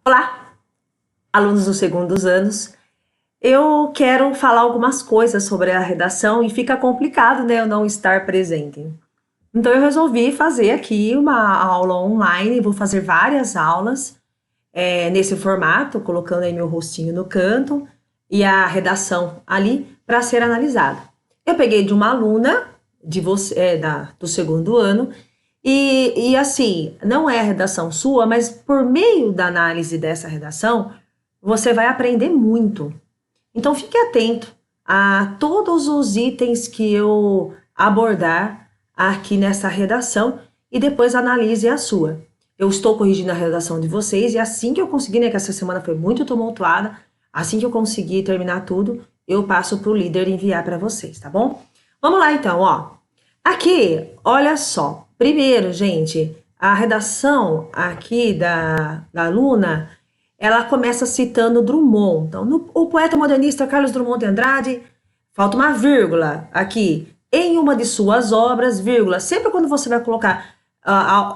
Olá, alunos dos segundos anos. Eu quero falar algumas coisas sobre a redação e fica complicado, né, eu não estar presente. Então eu resolvi fazer aqui uma aula online, vou fazer várias aulas nesse formato, colocando aí meu rostinho no canto e a redação ali para ser analisada. Eu peguei de uma aluna do segundo ano e assim, não é a redação sua, mas por meio da análise dessa redação, você vai aprender muito. Então fique atento a todos os itens que eu abordar aqui nessa redação e depois analise a sua. Eu estou corrigindo a redação de vocês e assim que eu conseguir, né, que essa semana foi muito tumultuada, assim que eu conseguir terminar tudo, eu passo para o líder enviar para vocês, tá bom? Vamos lá então, ó. Aqui, olha só. Primeiro, gente, a redação aqui da aluna, ela começa citando Drummond. Então, o poeta modernista Carlos Drummond de Andrade, falta uma vírgula aqui. Em uma de suas obras, vírgula. Sempre quando você vai colocar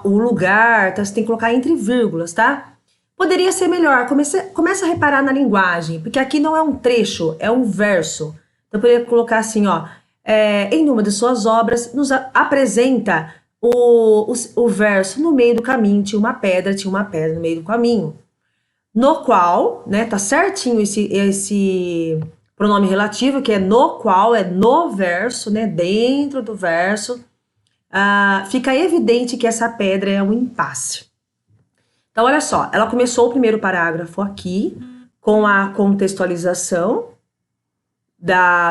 o lugar, tá, você tem que colocar entre vírgulas, tá? Poderia ser melhor. Começa a reparar na linguagem, porque aqui não é um trecho, é um verso. Então, eu poderia colocar assim, ó. Em uma de suas obras, nos apresenta o verso no meio do caminho. Tinha uma pedra no meio do caminho. No qual, né, tá certinho esse pronome relativo, que é no qual, é no verso, né, dentro do verso, fica evidente que essa pedra é um impasse. Então, olha só, ela começou o primeiro parágrafo aqui, com a contextualização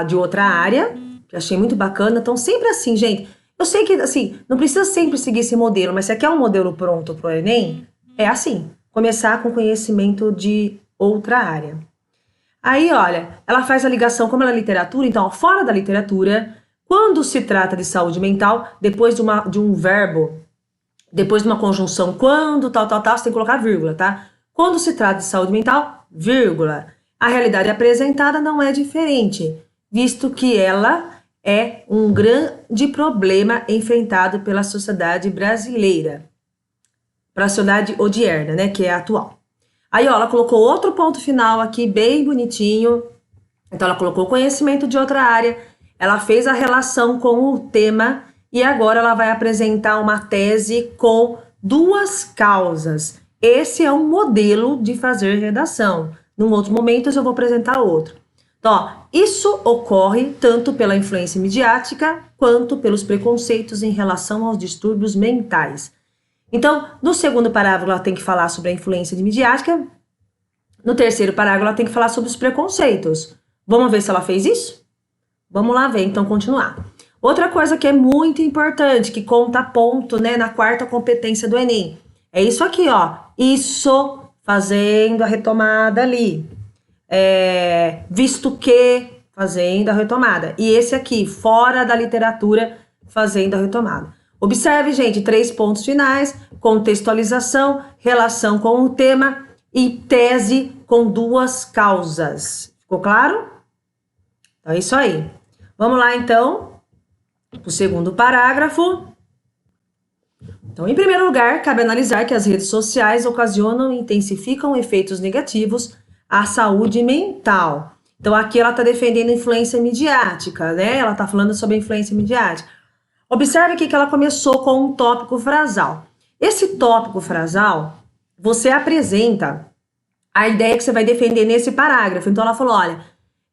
de outra área, que eu achei muito bacana. Então, sempre assim, gente, eu sei que, assim, não precisa sempre seguir esse modelo, mas se quer um modelo pronto pro Enem, é assim. Começar com conhecimento de outra área. Aí, olha, ela faz a ligação, como ela é literatura, então, ó, fora da literatura, quando se trata de saúde mental, depois de um verbo, depois de uma conjunção, quando, tal, você tem que colocar vírgula, tá? Quando se trata de saúde mental, vírgula. A realidade apresentada não é diferente, visto que ela é um grande problema enfrentado pela sociedade brasileira. Para a sociedade odierna, né, que é a atual. Aí, ó, ela colocou outro ponto final aqui, bem bonitinho. Então, ela colocou conhecimento de outra área, ela fez a relação com o tema e agora ela vai apresentar uma tese com duas causas. Esse é um modelo de fazer redação. Num outro momento, eu vou apresentar outro. Então, ó, isso ocorre tanto pela influência midiática quanto pelos preconceitos em relação aos distúrbios mentais. Então, no segundo parágrafo, ela tem que falar sobre a influência de midiática. No terceiro parágrafo, ela tem que falar sobre os preconceitos. Vamos ver se ela fez isso? Vamos lá ver, então, continuar. Outra coisa que é muito importante, que conta ponto, né, na quarta competência do Enem, é isso aqui, ó. Isso, fazendo a retomada ali. Visto que, fazendo a retomada. E esse aqui, fora da literatura, fazendo a retomada. Observe, gente, 3 pontos finais: contextualização, relação com o tema e tese com duas causas. Ficou claro? Então é isso aí. Vamos lá, então, para o segundo parágrafo. Então, em primeiro lugar, cabe analisar que as redes sociais ocasionam e intensificam efeitos negativos à saúde mental. Então, aqui ela está defendendo influência midiática, né? Ela está falando sobre a influência midiática. Observe aqui que ela começou com um tópico frasal. Esse tópico frasal, você apresenta a ideia que você vai defender nesse parágrafo. Então, ela falou, olha,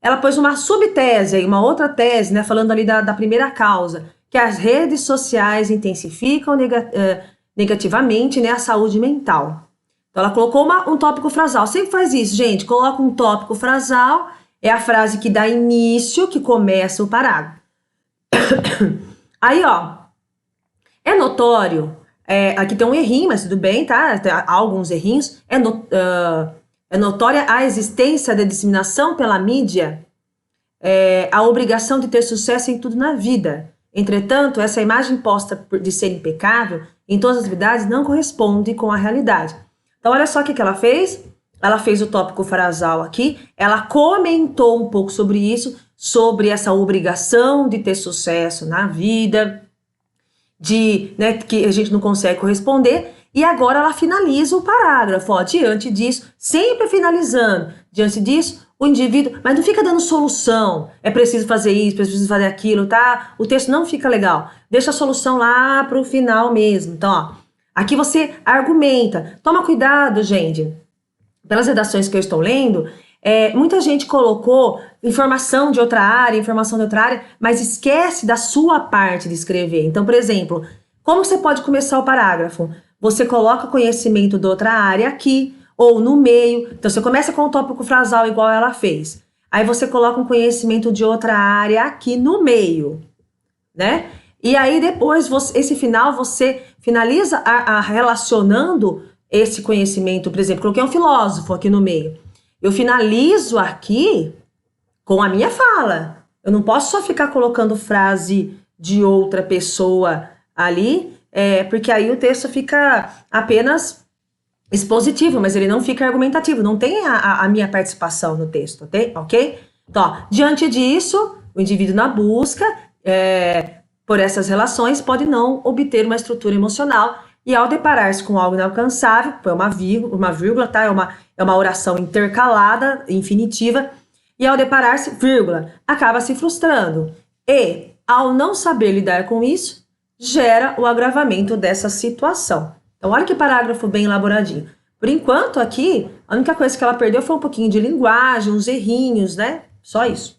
ela pôs uma subtese aí, uma outra tese, né, falando ali da primeira causa, que as redes sociais intensificam negativamente, né, a saúde mental. Então, ela colocou um tópico frasal. Sempre faz isso, gente. Coloca um tópico frasal, é a frase que dá início, que começa o parágrafo. Aí, ó, é notório, aqui tem um errinho, mas tudo bem, tá? Há alguns errinhos. É notória a existência da disseminação pela mídia, a obrigação de ter sucesso em tudo na vida. Entretanto, essa imagem posta de ser impecável em todas as atividades não corresponde com a realidade. Então, olha só o que ela fez. Ela fez o tópico frasal aqui, ela comentou um pouco sobre isso, sobre essa obrigação de ter sucesso na vida, né, que a gente não consegue corresponder, E agora ela finaliza o parágrafo, ó, diante disso, sempre finalizando, diante disso, o indivíduo, mas não fica dando solução, é preciso fazer isso, preciso fazer aquilo, tá? O texto não fica legal, deixa a solução lá pro final mesmo. Então, ó, aqui você argumenta, toma cuidado, gente, pelas redações que eu estou lendo, muita gente colocou informação de outra área, mas esquece da sua parte de escrever. Então, por exemplo, como você pode começar o parágrafo? Você coloca conhecimento de outra área aqui, ou no meio. Então, você começa com o tópico frasal igual ela fez. Aí você coloca um conhecimento de outra área aqui no meio, né? E aí depois, esse final, você finaliza relacionando esse conhecimento. Por exemplo, coloquei um filósofo aqui no meio. Eu finalizo aqui com a minha fala. Eu não posso só ficar colocando frase de outra pessoa ali, porque aí o texto fica apenas expositivo, mas ele não fica argumentativo, não tem a minha participação no texto, ok? Então, ó, diante disso, o indivíduo na busca por essas relações pode não obter uma estrutura emocional e ao deparar-se com algo inalcançável, foi uma vírgula, tá? É uma oração intercalada, infinitiva, e ao deparar-se, vírgula, acaba se frustrando. E, ao não saber lidar com isso, gera o agravamento dessa situação. Então, olha que parágrafo bem elaboradinho. Por enquanto, aqui, a única coisa que ela perdeu foi um pouquinho de linguagem, uns errinhos, né? Só isso.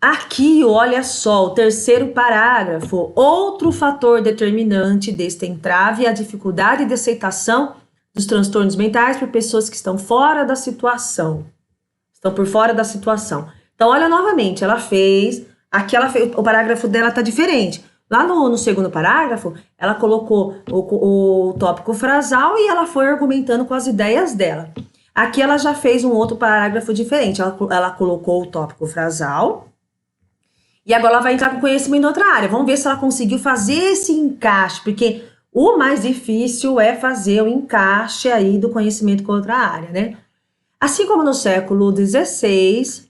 Aqui, olha só, o terceiro parágrafo. Outro fator determinante deste entrave é a dificuldade de aceitação dos transtornos mentais por pessoas que estão fora da situação. Estão por fora da situação. Então, olha novamente, o parágrafo dela está diferente. Lá no segundo parágrafo, ela colocou o tópico frasal e ela foi argumentando com as ideias dela. Aqui ela já fez um outro parágrafo diferente. Ela colocou o tópico frasal e agora ela vai entrar com conhecimento em outra área. Vamos ver se ela conseguiu fazer esse encaixe, porque o mais difícil é fazer o encaixe aí do conhecimento com outra área, né? Assim como no século XVI,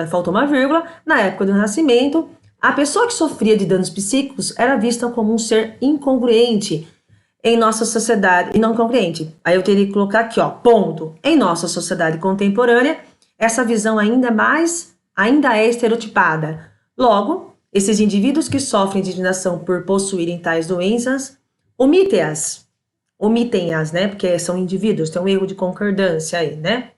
faltou uma vírgula, na época do Renascimento, a pessoa que sofria de danos psíquicos era vista como um ser incongruente em nossa sociedade, e não congruente. Aí eu teria que colocar aqui, ó, ponto. Em nossa sociedade contemporânea, essa visão ainda é estereotipada. Logo, esses indivíduos que sofrem de indignação por possuírem tais doenças, omitem-as, né, porque são indivíduos, tem um erro de concordância aí, né?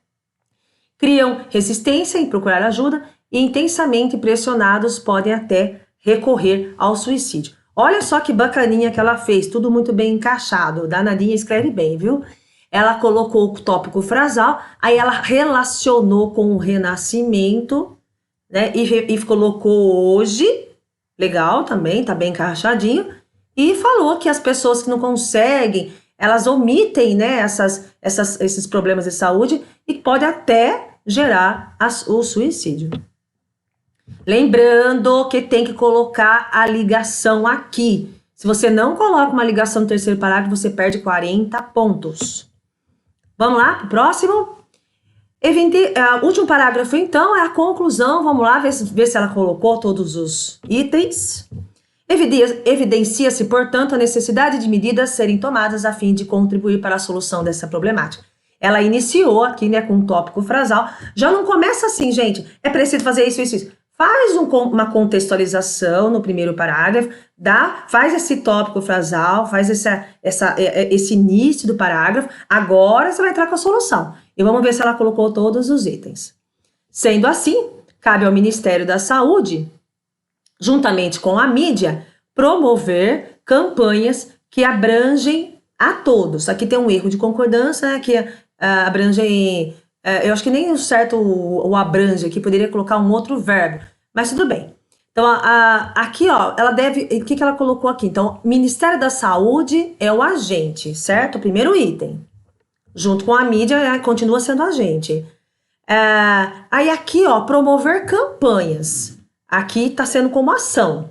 Criam resistência em procurar ajuda e intensamente pressionados podem até recorrer ao suicídio. Olha só que bacaninha que ela fez, tudo muito bem encaixado. Danadinha escreve bem, viu? Ela colocou o tópico frasal, aí ela relacionou com o Renascimento, né? E colocou hoje, legal também, tá bem encaixadinho. E falou que as pessoas que não conseguem, elas omitem, né, esses problemas de saúde e pode até gerar o suicídio. Lembrando que tem que colocar a ligação aqui. Se você não coloca uma ligação no terceiro parágrafo, você perde 40 pontos. Vamos lá, pro próximo? O último parágrafo, então, é a conclusão. Vamos lá, ver se ela colocou todos os itens. Evidencia-se, portanto, a necessidade de medidas serem tomadas a fim de contribuir para a solução dessa problemática. Ela iniciou aqui, né, com um tópico frasal. Já não começa assim, gente, é preciso fazer isso, isso, isso. Faz uma contextualização no primeiro parágrafo, faz esse tópico frasal, faz esse início do parágrafo. Agora você vai entrar com a solução. E vamos ver se ela colocou todos os itens. Sendo assim, cabe ao Ministério da Saúde, juntamente com a mídia, promover campanhas que abrangem a todos. Aqui tem um erro de concordância, né, que abrangem... eu acho que nem o certo o abrange aqui, poderia colocar um outro verbo, mas tudo bem. Então, aqui, ó, ela deve... O que ela colocou aqui? Então, Ministério da Saúde é o agente, certo? O primeiro item. Junto com a mídia, continua sendo agente. Aí aqui, ó, promover campanhas. Aqui tá sendo como ação.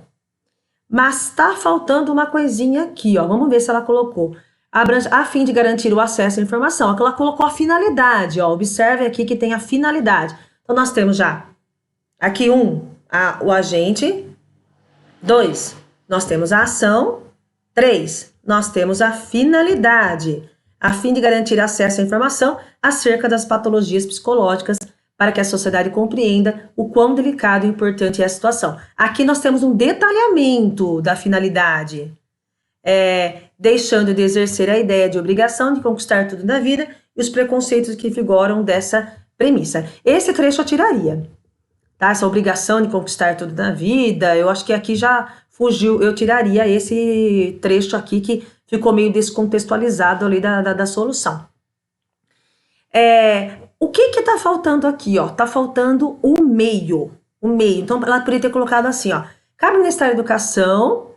Mas tá faltando uma coisinha aqui, ó. Vamos ver se ela colocou. A fim de garantir o acesso à informação. Aqui ela colocou a finalidade, ó. Observe aqui que tem a finalidade. Então, nós temos já aqui o agente. 2, nós temos a ação. 3, nós temos a finalidade, a fim de garantir acesso à informação acerca das patologias psicológicas para que a sociedade compreenda o quão delicado e importante é a situação. Aqui nós temos um detalhamento da finalidade, deixando de exercer a ideia de obrigação de conquistar tudo na vida e os preconceitos que vigoram dessa premissa. Esse trecho eu tiraria, tá? Essa obrigação de conquistar tudo na vida, eu acho que aqui já fugiu, eu tiraria esse trecho aqui que ficou meio descontextualizado ali da solução. O que tá faltando aqui, ó? Tá faltando o meio. Então, ela poderia ter colocado assim, ó. Cabe ao Ministério da Educação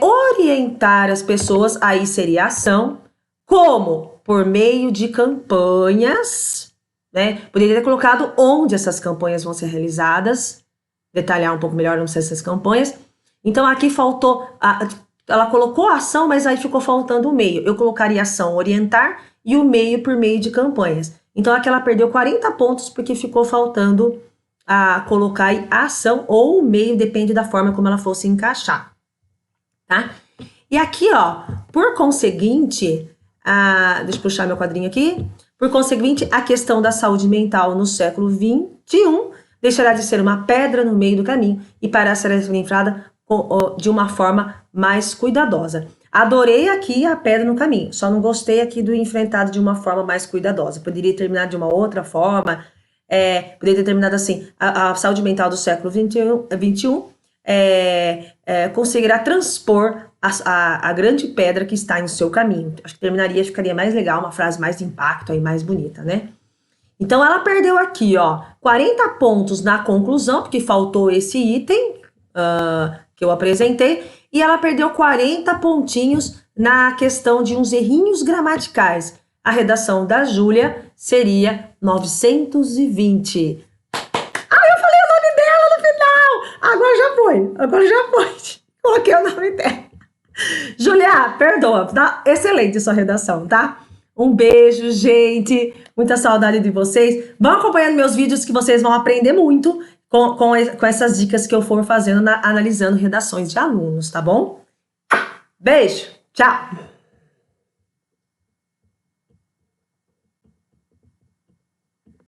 orientar as pessoas, aí seria a ação, como? Por meio de campanhas, né? Poderia ter colocado onde essas campanhas vão ser realizadas, detalhar um pouco melhor, não sei essas campanhas. Então, aqui faltou, ela colocou a ação, mas aí ficou faltando o meio. Eu colocaria a ação orientar e o meio por meio de campanhas. Então, aqui ela perdeu 40 pontos porque ficou faltando colocar a ação ou o meio, depende da forma como ela fosse encaixar, tá? E aqui, ó, por conseguinte, deixa eu puxar meu quadrinho aqui. Por conseguinte, a questão da saúde mental no século XXI deixará de ser uma pedra no meio do caminho e para ser enfrentada de uma forma mais cuidadosa. Adorei aqui a pedra no caminho, só não gostei aqui do enfrentado de uma forma mais cuidadosa. Poderia terminar de uma outra forma, poderia ter terminado assim, a saúde mental do século XXI conseguirá transpor a grande pedra que está em seu caminho. Acho que ficaria mais legal, uma frase mais de impacto e mais bonita, né? Então, ela perdeu aqui, ó, 40 pontos na conclusão, porque faltou esse item que eu apresentei, e ela perdeu 40 pontinhos na questão de uns errinhos gramaticais. A redação da Júlia seria 920. Eu falei o nome dela no final! Agora já foi. Coloquei o nome dela. Júlia, perdoa, tá? Excelente sua redação, tá? Um beijo, gente. Muita saudade de vocês. Vão acompanhando meus vídeos que vocês vão aprender muito com essas dicas que eu for fazendo, analisando redações de alunos, tá bom? Beijo, tchau!